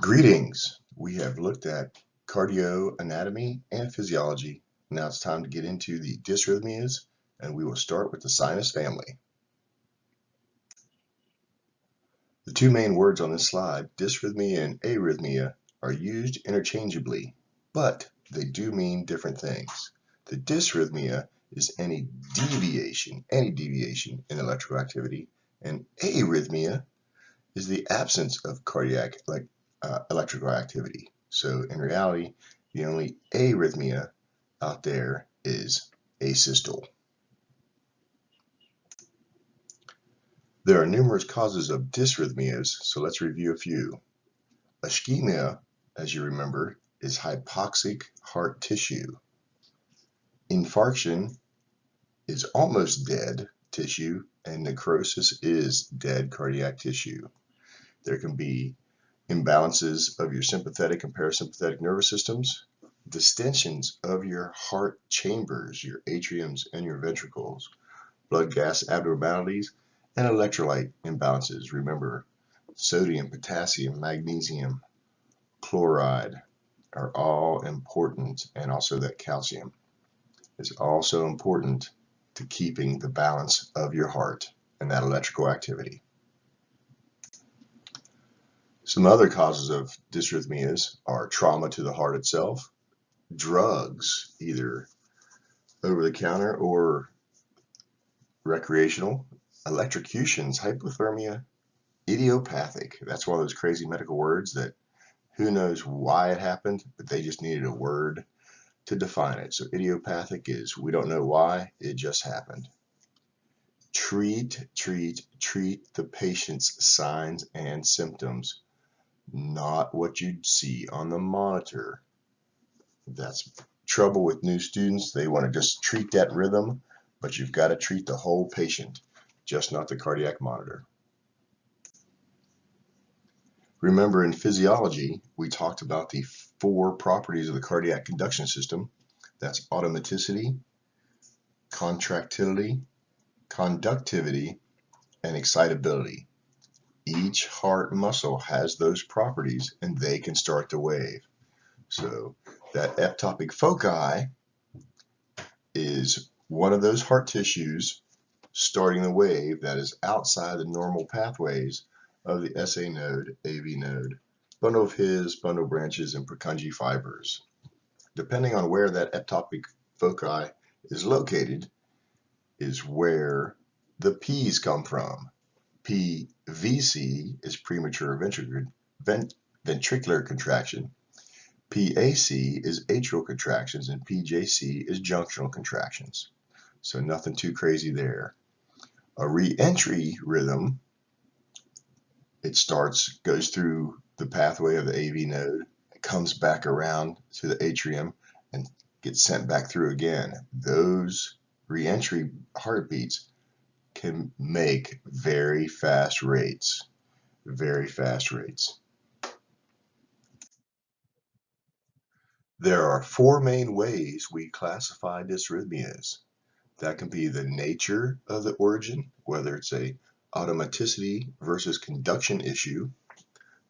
Greetings! We have looked at cardio anatomy and physiology. Now it's time to get into the dysrhythmias, and we will start with the sinus family. The two main words on this slide, dysrhythmia and arrhythmia, are used interchangeably, but they do mean different things. The dysrhythmia is any deviation in electrical activity, and arrhythmia is the absence of cardiac electrical activity. So in reality, the only arrhythmia out there is asystole. There are numerous causes of dysrhythmias, so let's review a few. Ischemia, as you remember, is hypoxic heart tissue. Infarction is almost dead tissue, and necrosis is dead cardiac tissue. There can be imbalances of your sympathetic and parasympathetic nervous systems, distensions of your heart chambers, your atriums and your ventricles, blood gas abnormalities, and electrolyte imbalances. Remember, sodium, potassium, magnesium, chloride are all important, and also that calcium is also important to keeping the balance of your heart and that electrical activity. Some other causes of dysrhythmias are trauma to the heart itself, drugs, either over the counter or recreational, electrocutions, hypothermia, idiopathic. That's one of those crazy medical words that who knows why it happened, but they just needed a word to define it. So idiopathic is we don't know why, it just happened. Treat the patient's signs and symptoms, not what you'd see on the monitor. That's trouble with new students. They want to just treat that rhythm, but you've got to treat the whole patient, just not the cardiac monitor. Remember, in physiology, we talked about the 4 properties of the cardiac conduction system. That's automaticity, contractility, conductivity, and excitability. Each heart muscle has those properties, and they can start the wave. So that ectopic foci is one of those heart tissues starting the wave that is outside the normal pathways of the SA node, AV node, bundle of His, bundle branches, and Purkinje fibers. Depending on where that ectopic foci is located is where the P's come from. PVC is premature ventricular contraction. PAC is atrial contractions, and PJC is junctional contractions. So nothing too crazy there. A re-entry rhythm, it goes through the pathway of the AV node, it comes back around to the atrium, and gets sent back through again. Those re-entry heartbeats can make very fast rates. Very fast rates. There are 4 main ways we classify dysrhythmias. That can be the nature of the origin, whether it's a automaticity versus conduction issue,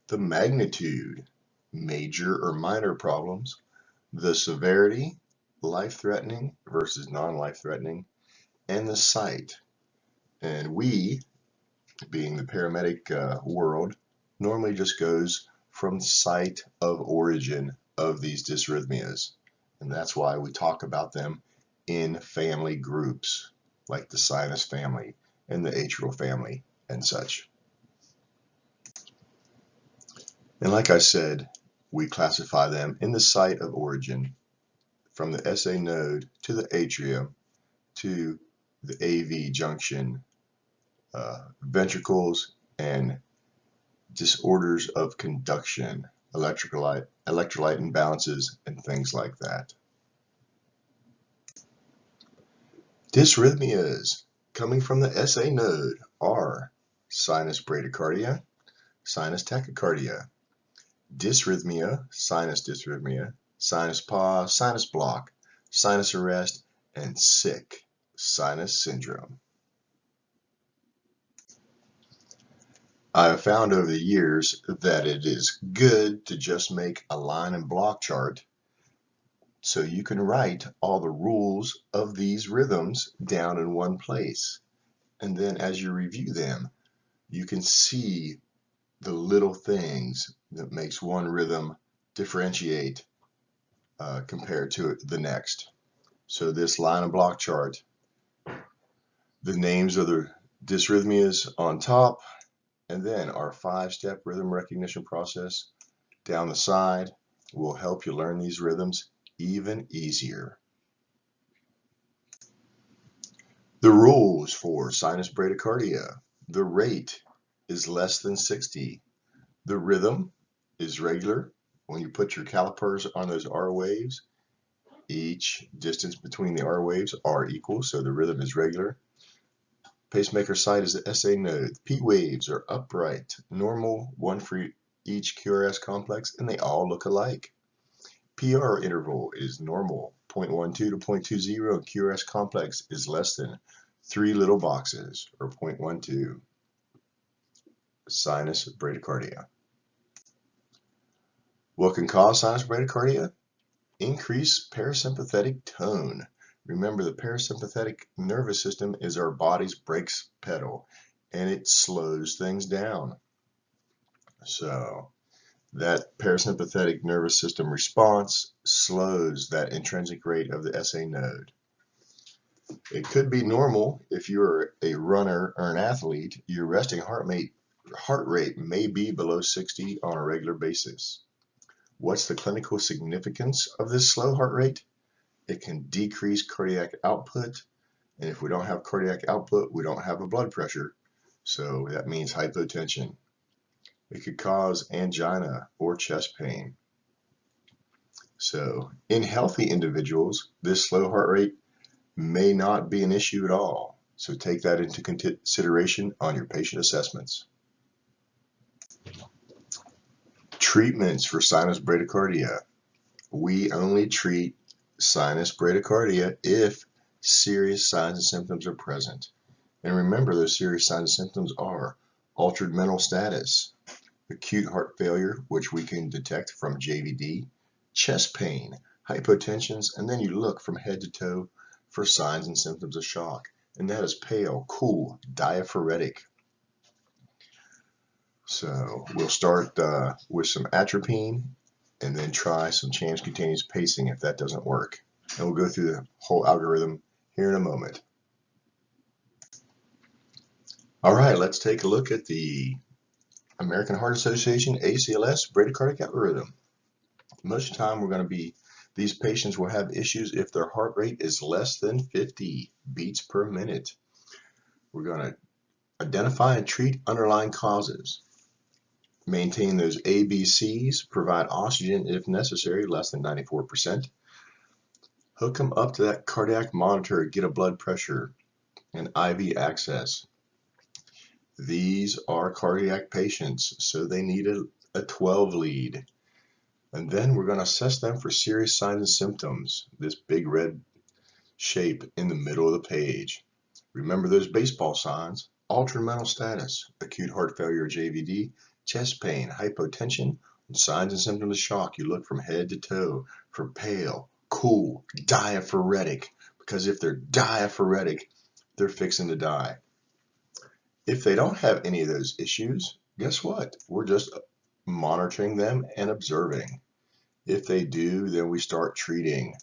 the magnitude, major or minor problems, the severity, life-threatening versus non-life-threatening, and the site. And we, being the paramedic world, normally just goes from site of origin of these dysrhythmias. And that's why we talk about them in family groups, like the sinus family and the atrial family and such. And like I said, we classify them in the site of origin from the SA node to the atrium to the AV junction, ventricles, and disorders of conduction, electrolyte imbalances, and things like that. Dysrhythmias coming from the SA node are Sinus Bradycardia, Sinus Tachycardia, Dysrhythmia, Sinus Dysrhythmia, Sinus Pause, Sinus Block, Sinus Arrest, and Sick Sinus Syndrome. I've found over the years that it is good to just make a line and block chart so you can write all the rules of these rhythms down in one place. And then as you review them, you can see the little things that makes one rhythm differentiate compared to the next. So this line and block chart, the names of the dysrhythmias on top, and then our 5-step rhythm recognition process down the side will help you learn these rhythms even easier. The rules for sinus bradycardia: the rate is less than 60. The rhythm is regular. When you put your calipers on those R waves, each distance between the R waves are equal, so the rhythm is regular. Pacemaker site is the SA node. P waves are upright, normal, one for each QRS complex, and they all look alike. PR interval is normal, 0.12 to 0.20, and QRS complex is less than 3 little boxes, or 0.12. Sinus bradycardia. What can cause sinus bradycardia? Increased parasympathetic tone. Remember, the parasympathetic nervous system is our body's brakes pedal, and it slows things down. So that parasympathetic nervous system response slows that intrinsic rate of the SA node. It could be normal if you're a runner or an athlete. Your resting heart rate may be below 60 on a regular basis. What's the clinical significance of this slow heart rate? It can decrease cardiac output, and if we don't have cardiac output, we don't have a blood pressure, so that means hypotension. It could cause angina or chest pain. So in healthy individuals, this slow heart rate may not be an issue at all, so take that into consideration on your patient assessments. Treatments for sinus bradycardia. We only treat sinus bradycardia if serious signs and symptoms are present. And remember, those serious signs and symptoms are altered mental status, acute heart failure, which we can detect from JVD, chest pain, hypotensions, and then you look from head to toe for signs and symptoms of shock, and that is pale, cool, diaphoretic. So we'll start with some atropine and then try some transcutaneous pacing if that doesn't work. And we'll go through the whole algorithm here in a moment. All right, let's take a look at the American Heart Association ACLS bradycardic algorithm. Most of the time these patients will have issues if their heart rate is less than 50 beats per minute. We're going to identify and treat underlying causes. Maintain those ABCs, provide oxygen if necessary, less than 94%. Hook them up to that cardiac monitor, get a blood pressure and IV access. These are cardiac patients, so they need a 12 lead. And then we're going to assess them for serious signs and symptoms, this big red shape in the middle of the page. Remember those baseball signs: altered mental status, acute heart failure, JVD, chest pain, hypotension, and signs and symptoms of shock. You look from head to toe for pale, cool, diaphoretic, because if they're diaphoretic, they're fixing to die. If they don't have any of those issues, guess what? We're just monitoring them and observing. If they do, then we start treating.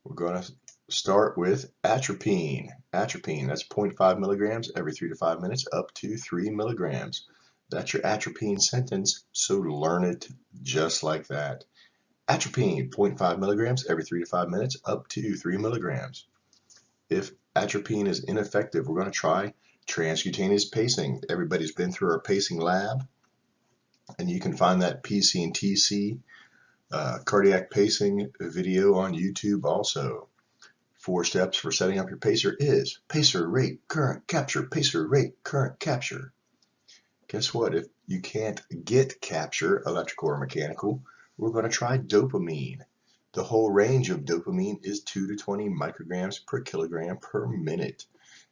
We're going to start with atropine. Atropine, that's 0.5 milligrams every 3 to 5 minutes, up to 3 milligrams. That's your atropine sentence, so learn it just like that. Atropine, 0.5 milligrams every 3 to 5 minutes, up to 3 milligrams. If atropine is ineffective, we're going to try transcutaneous pacing. Everybody's been through our pacing lab, and you can find that PC and TC cardiac pacing video on YouTube also. 4 steps for setting up your pacer is pacer, rate, current, capture, pacer, rate, current, capture. Guess what? If you can't get capture, electrical or mechanical, we're going to try dopamine. The whole range of dopamine is 2 to 20 micrograms per kilogram per minute.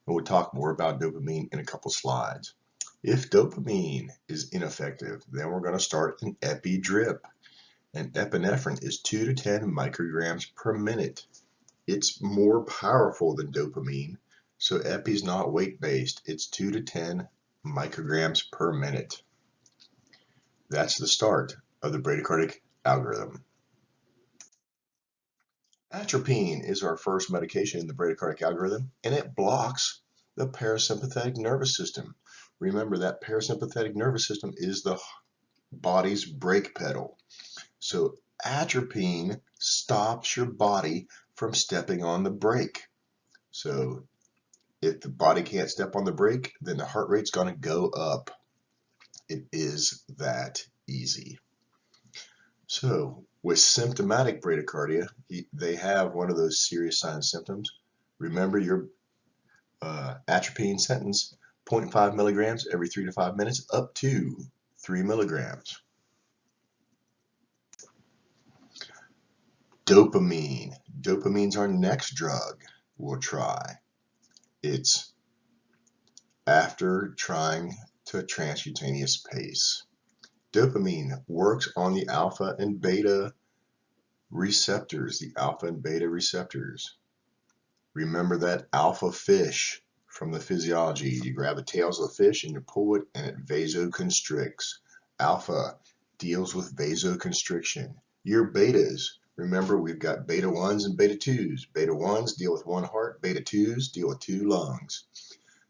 And we'll talk more about dopamine in a couple slides. If dopamine is ineffective, then we're going to start an epi drip. And epinephrine is 2 to 10 micrograms per minute. It's more powerful than dopamine, so epi is not weight-based. It's 2 to 10 micrograms per minute. That's the start of the bradycardic algorithm. Atropine is our first medication in the bradycardic algorithm, and it blocks the parasympathetic nervous system. Remember that parasympathetic nervous system is the body's brake pedal. So atropine stops your body from stepping on the brake. So if the body can't step on the brake, then the heart rate's going to go up. It is that easy. So with symptomatic bradycardia, they have one of those serious signs symptoms. Remember your atropine sentence, 0.5 milligrams every 3 to 5 minutes up to 3 milligrams. Dopamine. Dopamine's our next drug we'll try. It's after trying to transcutaneous pace. Dopamine works on the alpha and beta receptors, Remember that alpha fish from the physiology. You grab the tails of the fish and you pull it and it vasoconstricts. Alpha deals with vasoconstriction. Your betas, remember we've got beta 1s and beta 2s. Beta 1s deal with one heart, beta 2s deal with 2 lungs.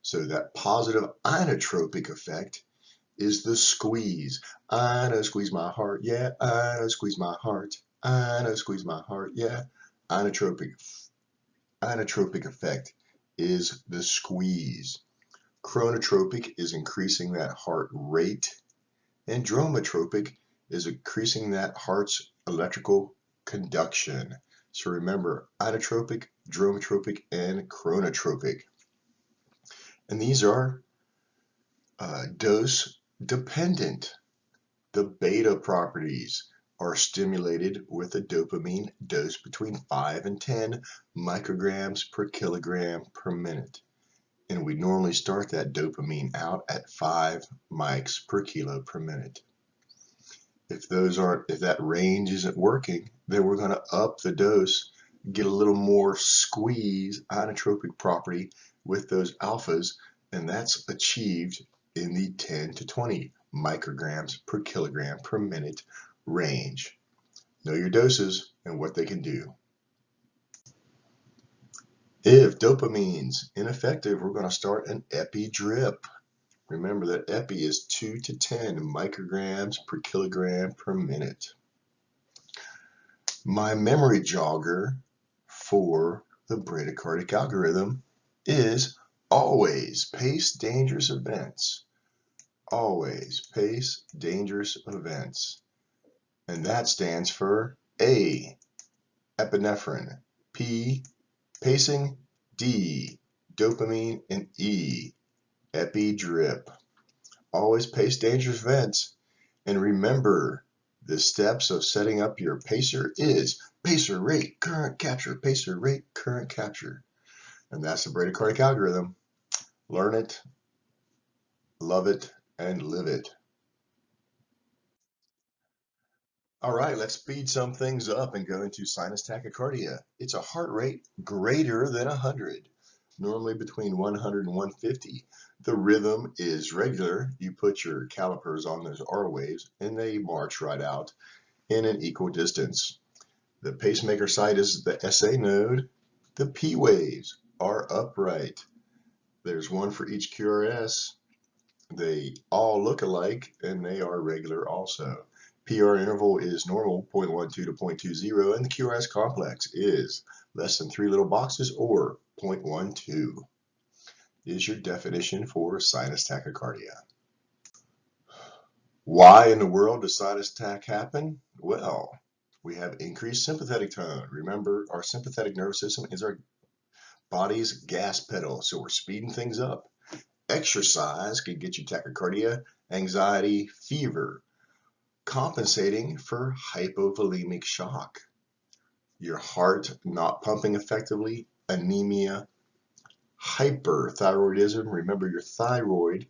So that positive inotropic effect is the squeeze. I know squeeze my heart, yeah, I know squeeze my heart. I know squeeze my heart, yeah. Inotropic effect is the squeeze. Chronotropic is increasing that heart rate, and dromotropic is increasing that heart's electrical conduction. So remember, inotropic, dromotropic, and chronotropic. And these are dose dependent. The beta properties are stimulated with a dopamine dose between 5 and 10 micrograms per kilogram per minute. And we normally start that dopamine out at 5 mics per kilo per minute. If that range isn't working, then we're going to up the dose, get a little more squeeze inotropic property with those alphas, and that's achieved in the 10 to 20 micrograms per kilogram per minute range. Know your doses and what they can do. If dopamine's ineffective, we're going to start an epi drip. Remember that epi is 2 to 10 micrograms per kilogram per minute. My memory jogger for the bradycardic algorithm is always pace dangerous events. Always pace dangerous events. And that stands for A, epinephrine, P, pacing, D, dopamine, and E, epi drip. Always pace dangerous events. And remember, the steps of setting up your pacer is pacer rate, current capture, pacer rate, current capture. And that's the bradycardic algorithm. Learn it, love it, and live it. All right, let's speed some things up and go into sinus tachycardia. It's a heart rate greater than 100, normally between 100 and 150. The rhythm is regular. You put your calipers on those R waves and they march right out in an equal distance. The pacemaker site is the SA node. The P waves are upright. There's one for each QRS. They all look alike and they are regular also. PR interval is normal, 0.12 to 0.20, and the QRS complex is less than 3 little boxes or 0.12. Is your definition for sinus tachycardia. Why in the world does sinus tach happen? Well, we have increased sympathetic tone. Remember, our sympathetic nervous system is our body's gas pedal, so we're speeding things up. Exercise can get you tachycardia, anxiety, fever, compensating for hypovolemic shock. Your heart not pumping effectively, anemia, hyperthyroidism. Remember, your thyroid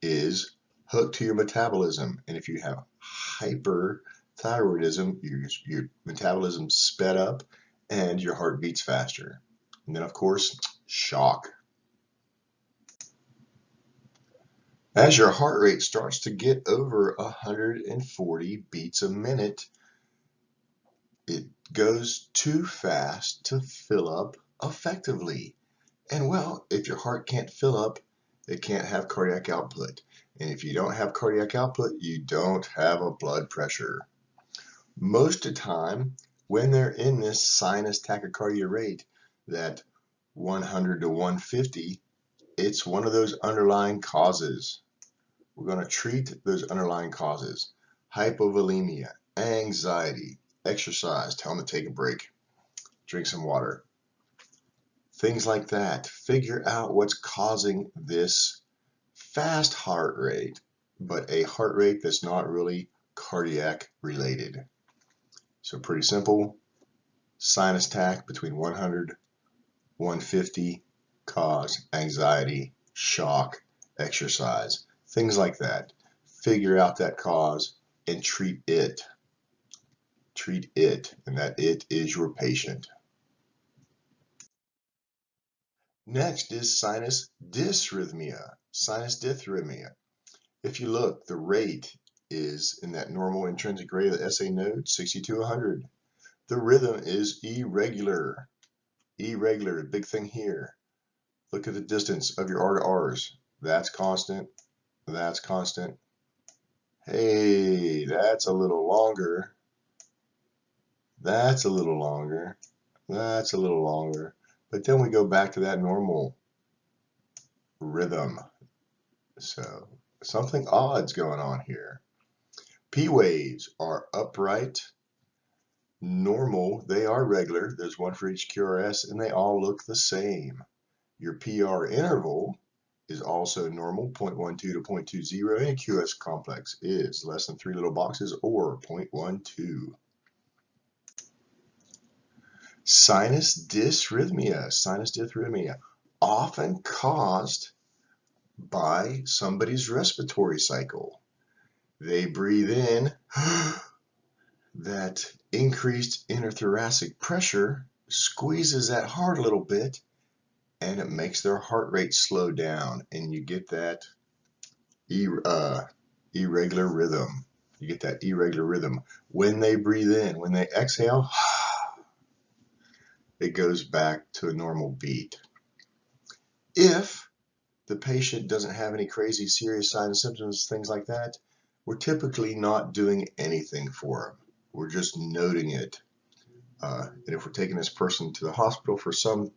is hooked to your metabolism. And if you have hyperthyroidism, your metabolism sped up and your heart beats faster. And then, of course, shock. As your heart rate starts to get over 140 beats a minute, it goes too fast to fill up effectively. And well, if your heart can't fill up, it can't have cardiac output. And if you don't have cardiac output, you don't have a blood pressure. Most of the time, when they're in this sinus tachycardia rate, that 100 to 150, it's one of those underlying causes. We're going to treat those underlying causes. Hypovolemia, anxiety, exercise, tell them to take a break, drink some water. Things like that. Figure out what's causing this fast heart rate, but a heart rate that's not really cardiac related. So pretty simple. Sinus tach between 100, 150, cause anxiety, shock, exercise, things like that. Figure out that cause and treat it. Treat it, and that it is your patient. Next is sinus dysrhythmia. Sinus dysrhythmia. If you look, the rate is in that normal intrinsic rate of the SA node, 60 to 100. The rhythm is irregular. Irregular, big thing here. Look at the distance of your R to R's. That's constant. That's constant. Hey, that's a little longer. That's a little longer. That's a little longer. But then we go back to that normal rhythm. So something odd's going on here. P waves are upright, normal, they are regular. There's one for each QRS and they all look the same. Your PR interval is also normal, 0.12 to 0.20, and QS complex is less than 3 little boxes or 0.12. Sinus dysrhythmia, often caused by somebody's respiratory cycle. They breathe in, that increased interthoracic pressure squeezes that heart a little bit, and it makes their heart rate slow down, and you get that irregular rhythm. You get that irregular rhythm. When they breathe in, when they exhale, it goes back to a normal beat. If the patient doesn't have any crazy serious signs and symptoms, things like that, we're typically not doing anything for them. We're just noting it. And if we're taking this person to the hospital for some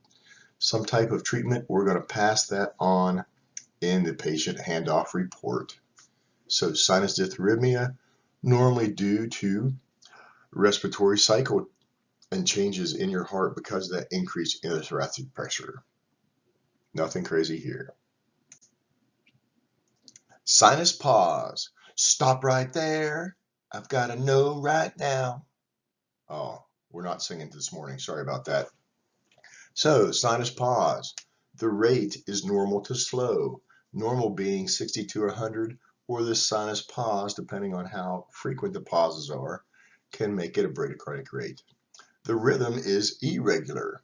type of treatment, we're going to pass that on in the patient handoff report. So sinus dysrhythmia, normally due to respiratory cycle and changes in your heart because of that increased interthoracic pressure. Nothing crazy here. Sinus pause. Stop right there. I've got to know right now. Oh, we're not singing this morning. Sorry about that. So, sinus pause. The rate is normal to slow. Normal being 60 to 100, or the sinus pause, depending on how frequent the pauses are, can make it a bradycardic rate. The rhythm is irregular.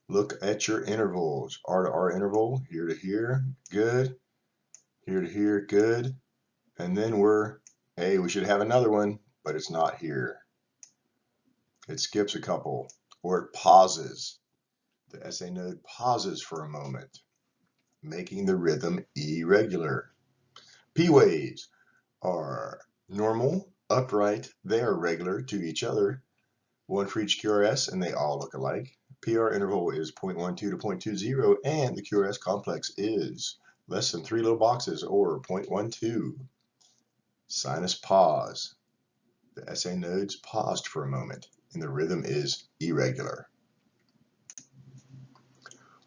Look at your intervals. R to R interval, here to here, good. Here to here, good. And then hey, we should have another one, but it's not here. It skips a couple, or it pauses. The SA node pauses for a moment, making the rhythm irregular. P waves are normal, upright, they are regular to each other, one for each QRS, and they all look alike. PR interval is 0.12 to 0.20, and the QRS complex is less than 3 little boxes, or 0.12. Sinus pause. The SA nodes paused for a moment, and the rhythm is irregular.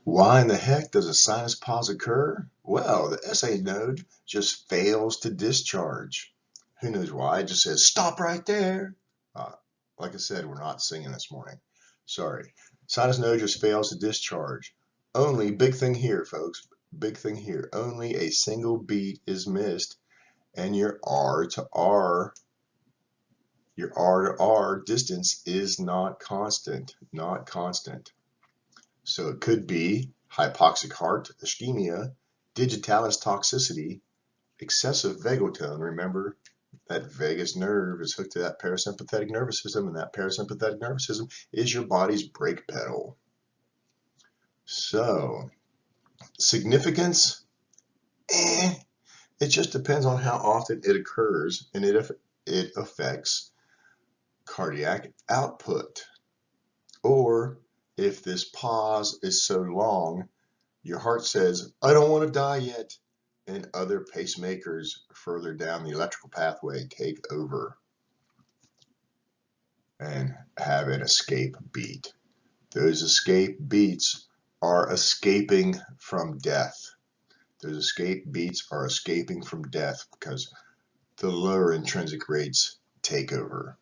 Why in the heck does a sinus pause occur? Well, the SA node just fails to discharge. Who knows why? It just says, stop right there. Like I said, we're not singing this morning. Sorry. Sinus node just fails to discharge. Only, big thing here, folks, big thing here, only a single beat is missed, and your R to R distance is not constant, So it could be hypoxic heart ischemia, digitalis toxicity, excessive vagal tone. Remember, that vagus nerve is hooked to that parasympathetic nervous system, and that parasympathetic nervous system is your body's brake pedal. So, significance? It just depends on how often it occurs, and it affects cardiac output. Or if this pause is so long, your heart says, I don't want to die yet, and other pacemakers further down the electrical pathway take over and have an escape beat. Those escape beats are escaping from death. Those escape beats are escaping from death because the lower intrinsic rates take over.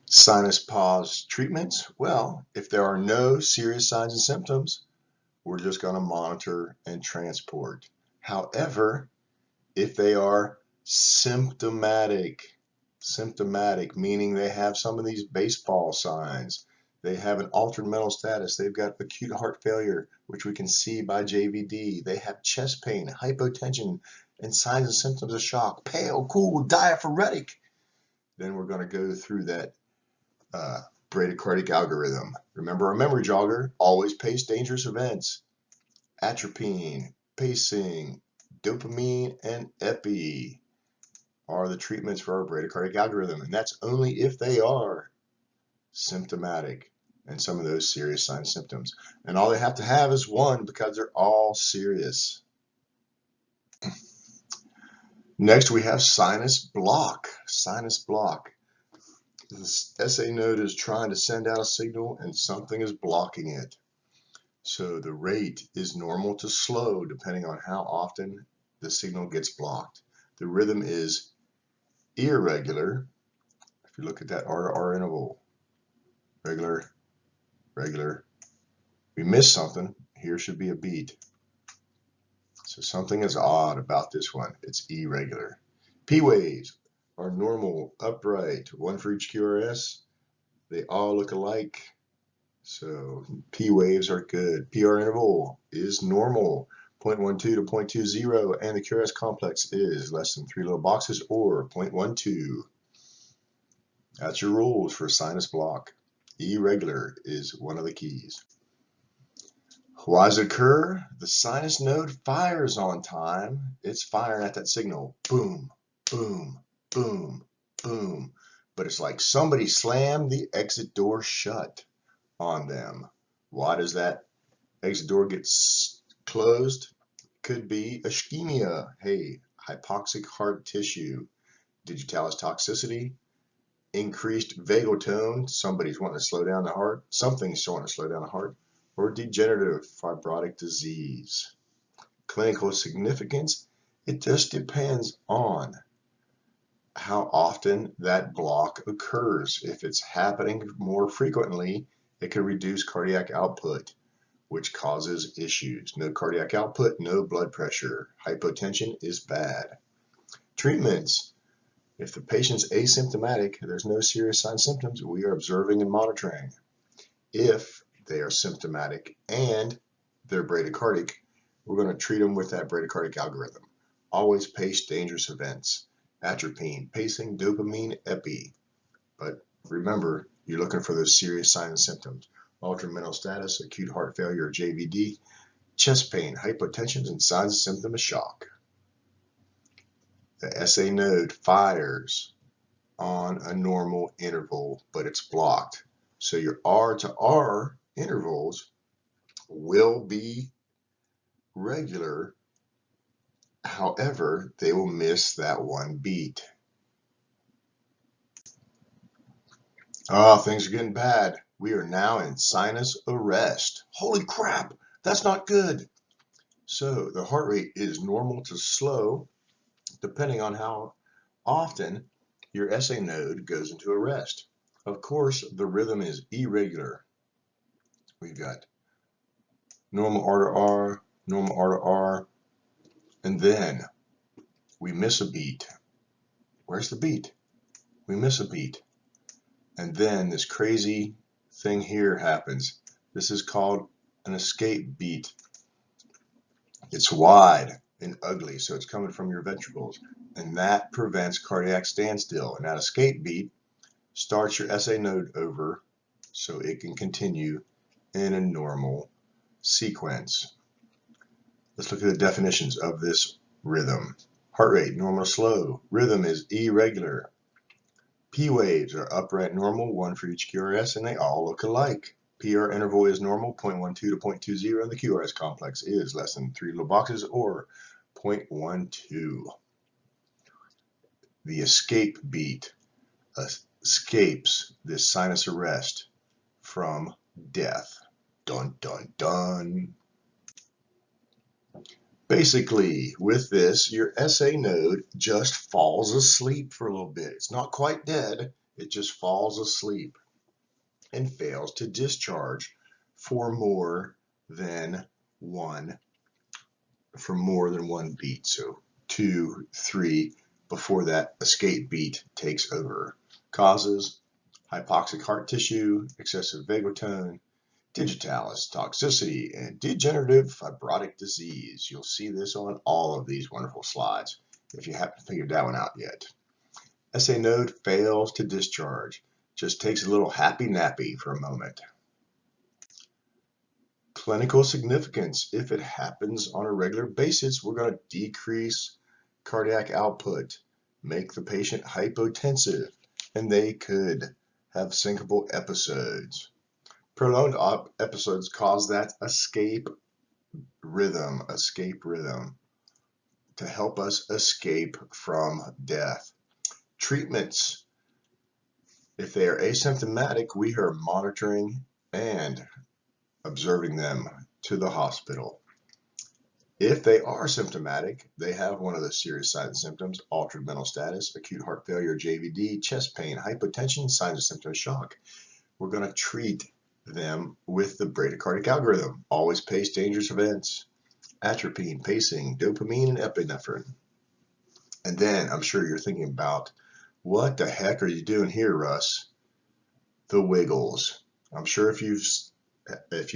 Sinus pause treatments. Well, if there are no serious signs and symptoms, we're just going to monitor and transport. However, if they are symptomatic, meaning they have some of these baseball signs, they have an altered mental status, they've got acute heart failure, which we can see by JVD, they have chest pain, hypotension, and signs and symptoms of shock, pale, cool, diaphoretic, then we're going to go through that bradycardic algorithm. Remember our memory jogger, always pace dangerous events. Atropine, pacing, dopamine, and epi are the treatments for our bradycardic algorithm, and that's only if they are symptomatic and some of those serious signs and symptoms. And all they have to have is one because they're all serious. Next, we have sinus block. Sinus block. This SA node is trying to send out a signal and something is blocking it. So the rate is normal to slow depending on how often the signal gets blocked. The rhythm is irregular. If you look at that R to R interval, regular, regular. We missed something. Here should be a beat. So something is odd about this one. It's irregular. P waves are normal, upright, one for each QRS. They all look alike. So P waves are good. PR interval is normal, 0.12 to 0.20, and the QRS complex is less than 3 little boxes or 0.12. That's your rules for sinus block. Irregular is one of the keys. Why does it occur? The sinus node fires on time. It's firing at that signal. Boom, boom, boom, boom. But it's like somebody slammed the exit door shut on them. Why does that exit door get closed? Could be ischemia. Hey, hypoxic heart tissue. Digitalis toxicity. Increased vagal tone. Somebody's wanting to slow down the heart. Something's wanting to slow down the heart. Or degenerative fibrotic disease. Clinical significance, it just depends on how often that block occurs. If it's happening more frequently, it can reduce cardiac output, which causes issues. No cardiac output, no blood pressure. Hypotension is bad. Treatments, if the patient's asymptomatic, there's no serious signs and symptoms, we are observing and monitoring. If they are symptomatic and they're bradycardic, we're going to treat them with that bradycardic algorithm. Always pace dangerous events. Atropine, pacing, dopamine, epi. But remember, you're looking for those serious signs and symptoms. Altered mental status, acute heart failure, JVD, chest pain, hypotension, and signs and symptoms of shock. The SA node fires on a normal interval, but it's blocked. So your R to R intervals will be regular. However, they will miss that one beat. Oh, things are getting bad. We are now in sinus arrest. Holy crap, that's not good. So the heart rate is normal to slow depending on how often your SA node goes into arrest. Of course, the rhythm is irregular. We've got normal R to R, normal R to R, and then we miss a beat. Where's the beat? We miss a beat. And then this crazy thing here happens. This is called an escape beat. It's wide and ugly, so it's coming from your ventricles, and that prevents cardiac standstill. And that escape beat starts your SA node over so it can continue in a normal sequence. Let's look at the definitions of this rhythm. Heart rate, normal to slow. Rhythm is irregular. P waves are upright normal, one for each QRS, and they all look alike. PR interval is normal, 0.12 to 0.20, and the QRS complex is less than 3 little boxes, or 0.12. The escape beat escapes this sinus arrest from death. Dun, dun, dun. Basically, with this, your SA node just falls asleep for a little bit. It's not quite dead, it just falls asleep and fails to discharge for more than one beat. So 2, 3 before that escape beat takes over. Causes: hypoxic heart tissue, excessive vagotone, digitalis, toxicity, and degenerative fibrotic disease. You'll see this on all of these wonderful slides if you haven't figured that one out yet. SA node fails to discharge. Just takes a little happy nappy for a moment. Clinical significance: if it happens on a regular basis, we're going to decrease cardiac output, make the patient hypotensive, and they could have syncopal episodes. Prolonged episodes cause that escape rhythm to help us escape from death. Treatments: if they are asymptomatic, we are monitoring and observing them to the hospital. If they are symptomatic, they have one of the serious signs and symptoms: altered mental status, acute heart failure, JVD, chest pain, hypotension, signs and symptoms, shock. We're going to treat them with the bradycardic algorithm. Always pace dangerous events: atropine, pacing, dopamine, and epinephrine. And then I'm sure you're thinking about, what the heck are you doing here, Russ? The wiggles. I'm sure if you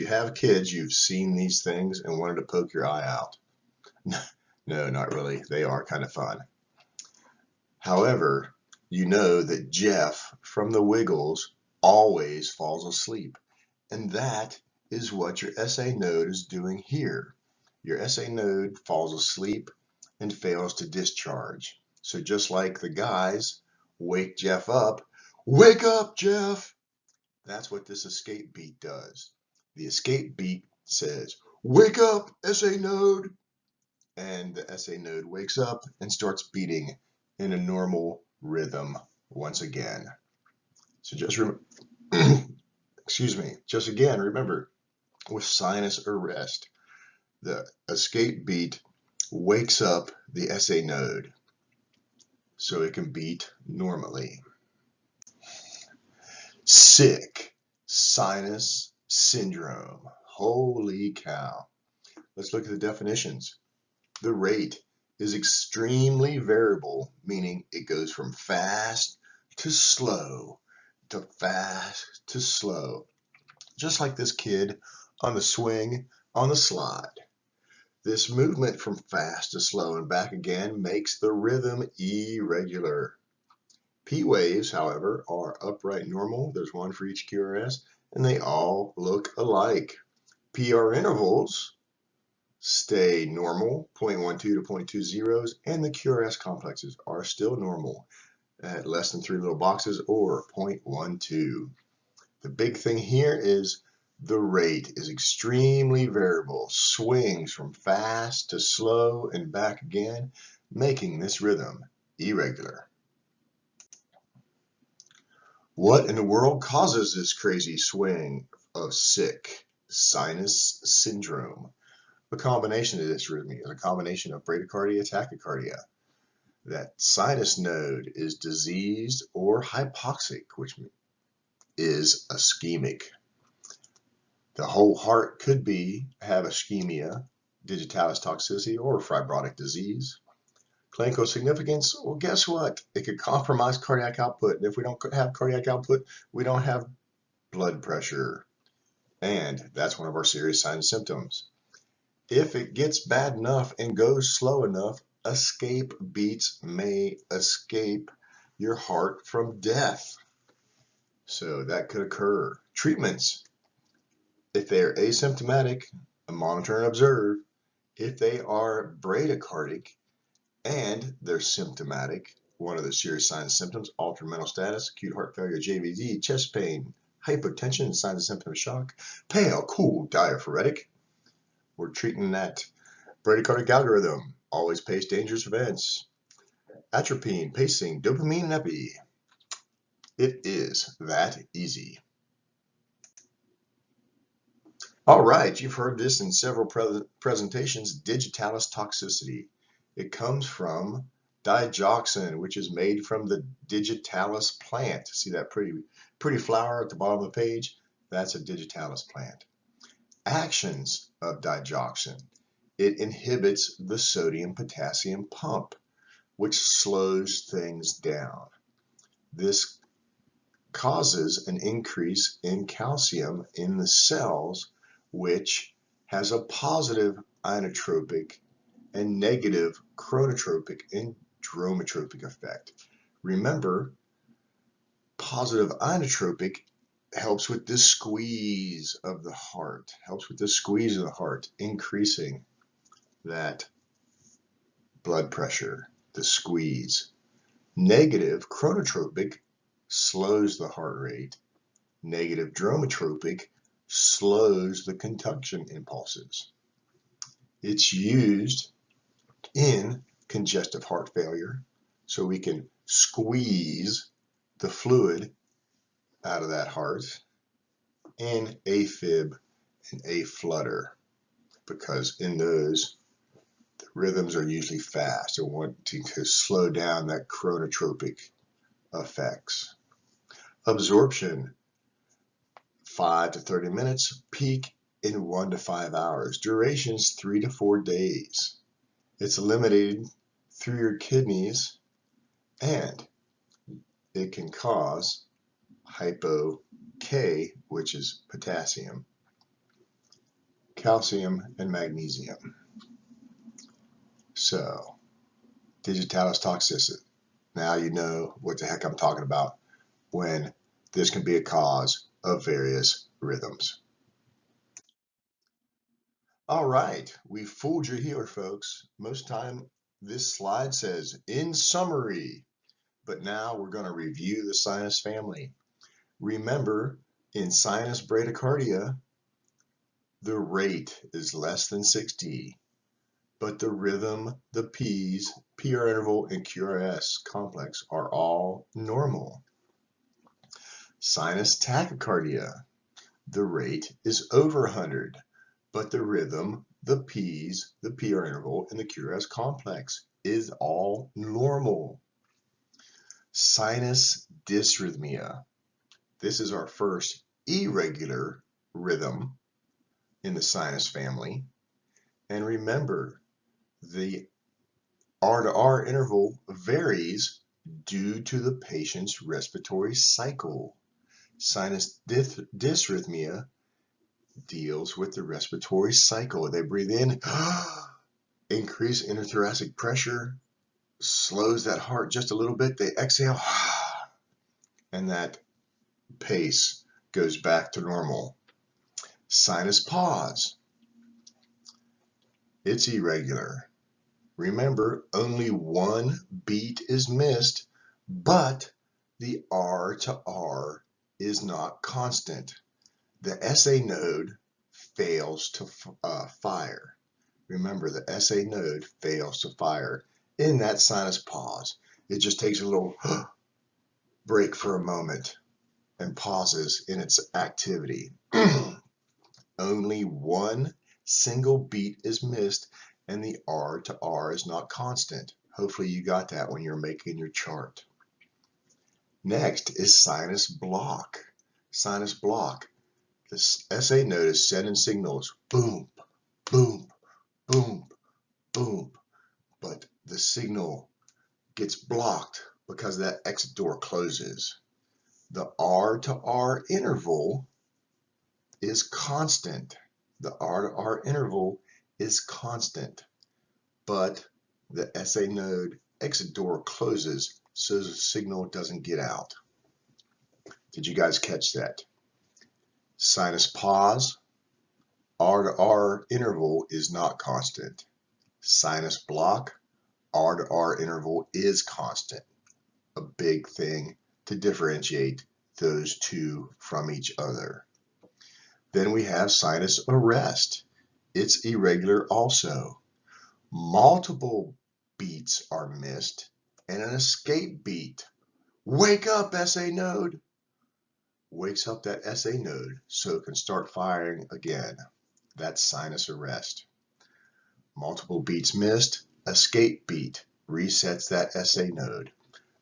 have kids, you've seen these things and wanted to poke your eye out. No, not really. They are kind of fun. However, you know that Jeff from the Wiggles always falls asleep. And that is what your SA node is doing here. Your SA node falls asleep and fails to discharge. So just like the guys wake Jeff up, wake up, Jeff! That's what this escape beat does. The escape beat says, wake up, SA node! And the SA node wakes up and starts beating in a normal rhythm once again. So just remember, with sinus arrest, the escape beat wakes up the SA node so it can beat normally. Sick Sinus Syndrome. Holy cow. Let's look at the definitions. The rate is extremely variable, meaning it goes from fast to slow to fast to slow. Just like this kid on the swing on the slide. This movement from fast to slow and back again makes the rhythm irregular. P waves, however, are upright normal. There's one for each QRS, and they all look alike. PR intervals stay normal, 0.12 to 0.20, and the QRS complexes are still normal at less than 3 little boxes, or 0.12. The big thing here is the rate is extremely variable, swings from fast to slow and back again, making this rhythm irregular. What in the world causes this crazy swing of sick sinus syndrome? A combination of dysrhythmia is a combination of bradycardia, tachycardia. That sinus node is diseased or hypoxic, which is ischemic. The whole heart could have ischemia, digitalis toxicity, or fibrotic disease. Clinical significance, well, guess what? It could compromise cardiac output. And if we don't have cardiac output, we don't have blood pressure. And that's one of our serious signs and symptoms. If it gets bad enough and goes slow enough, escape beats may escape your heart from death. So that could occur. Treatments. If they are asymptomatic, monitor and observe. If they are bradycardic and they're symptomatic, one of the serious signs and symptoms, altered mental status, acute heart failure, JVD, chest pain, hypotension, signs and symptoms of shock, pale, cool, diaphoretic. We're treating that bradycardic algorithm. Always pace dangerous events. Atropine, pacing, dopamine, and epi. It is that easy. All right, you've heard this in several presentations, digitalis toxicity. It comes from digoxin, which is made from the digitalis plant. See that pretty flower at the bottom of the page? That's a digitalis plant. Actions of digoxin. It inhibits the sodium-potassium pump, which slows things down. This causes an increase in calcium in the cells, which has a positive inotropic and negative chronotropic and dromotropic effect. Remember, positive inotropic helps with the squeeze of the heart, increasing that blood pressure, the squeeze. Negative chronotropic slows the heart rate. Negative dromotropic slows the conduction impulses. It's used in congestive heart failure, so we can squeeze the fluid out of that heart, and AFib and aflutter, because in those, the rhythms are usually fast and wanting to slow down that chronotropic effects. Absorption, 5 to 30 minutes, peak in 1 to 5 hours. Durations 3 to 4 days. It's eliminated through your kidneys, and it can cause hypo-K, which is potassium, calcium, and magnesium. So, digitalis toxicity. Now you know what the heck I'm talking about when this can be a cause of various rhythms. All right, we fooled you here, folks. Most time this slide says, in summary, but now we're going to review the sinus family. Remember, in sinus bradycardia, the rate is less than 60, but the rhythm, the P's, PR interval, and QRS complex are all normal. Sinus tachycardia, the rate is over 100, but the rhythm, the P's, the PR interval, and the QRS complex is all normal. Sinus dysrhythmia. This is our first irregular rhythm in the sinus family. And remember, the R to R interval varies due to the patient's respiratory cycle. Sinus dysrhythmia deals with the respiratory cycle. They breathe in, increase intrathoracic pressure, slows that heart just a little bit. They exhale, and that pace goes back to normal. Sinus pause. It's irregular. Remember, only one beat is missed, but the R to R is not constant. The SA node fails to fire. Remember, the SA node fails to fire in that sinus pause. It just takes a little break for a moment and pauses in its activity. Only one single beat is missed, and the R to R is not constant. Hopefully you got that when you're making your chart. Next is sinus block. Sinus block. The SA node is sending signals, boom, boom, boom, boom, but the signal gets blocked because that exit door closes. The R to R interval is constant. The R to R interval is constant, but the SA node exit door closes so the signal doesn't get out. Did you guys catch that? Sinus pause, R to R interval is not constant. Sinus block, R to R interval is constant. A big thing to differentiate those two from each other. Then we have sinus arrest. It's irregular also. Multiple beats are missed and an escape beat. Wake up, SA node! Wakes up that SA node so it can start firing again. That's sinus arrest. Multiple beats missed, escape beat resets that SA node,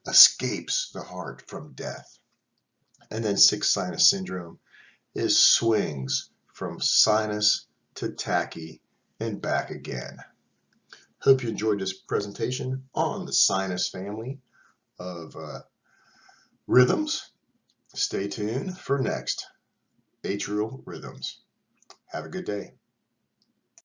escapes the heart from death. And then Sick Sinus Syndrome is swings from sinus to tachy and back again. Hope you enjoyed this presentation on the sinus family of rhythms. Stay tuned for next atrial rhythms. Have a good day.